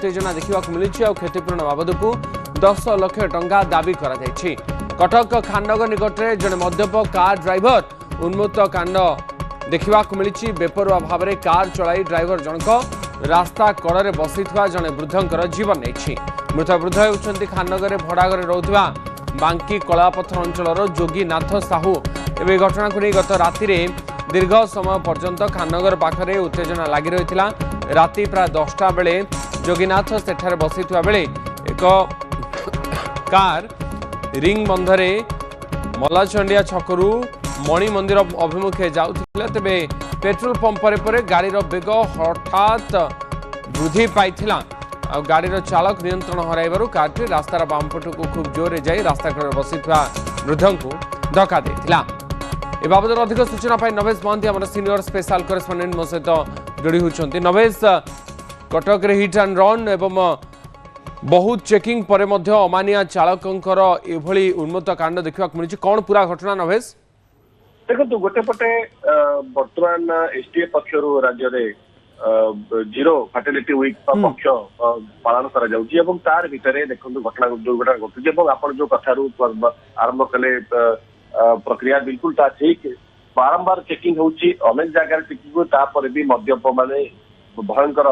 उत्तेजना देखा मिली और क्षतिपूरण बाबद को 10 लाख टंका दाबी करा जायछि। कटक खाननगर निकट में जड़े मद्यप कार ड्राइवर उन्मत्त कांड देखा मिली। बेपरुआ भाव में कार चलाई ड्राइवर जनक रास्ता कड़े बसी जड़े वृद्धर जीवन नहीं। मृत वृद्ध होती खाननगर भड़ाघर रोकवा बांकी कलापथर अंचल जोगीनाथ साहू। एवं घटना को नहीं गत राति दीर्घ समय पर्यंत खाननगर पाखरे उत्तेजना लगी रही। राति प्राय 10टा बेले जोगीनाथ सेठारे बसी बेले एक कार रिंग बंधरे मलाचंडिया छकरू मणि मंदिर अभिमुखे जाउथिला। तेबे पेट्रोल पंप पर गाड़ी बेग हठात वृद्धि पाइथिला। गाड़ीर चालक नियंत्रण हराइबारु कारटी रास्तार बामपट को खूब जोर जाई रास्ता कड़े बसिथिबा वृद्ध को धक्का देथिला। ए बाबद अधिक सूचना पाई नवेश महांती आम सीनियर स्पेशल करेस्पोंडेंट मो सहित जोड़ी होती। नवेश, कटक रे हिट एंड रन एवं बहुत चेकिंग पर अमानिया चालकंकर एभली उन्मत्त कांड देखा मिली। कौन पूरा घटना नवेश? देखो गोटे पटे वर्तमान एसटीएफ पक्षर राज्य में जीरो फर्टिलिटी वीक पक्ष पालन करा जाउची एवं तार भितरे देखो घटना दुर्घटना घटुची एवं आपण जो कथारू आरंभ कले प्रक्रिया बिल्कुल ता ठीक। बारंबार चेकिंग होउची अनेक जगह चेकिंग तापर भी मद्यप माने भयंकर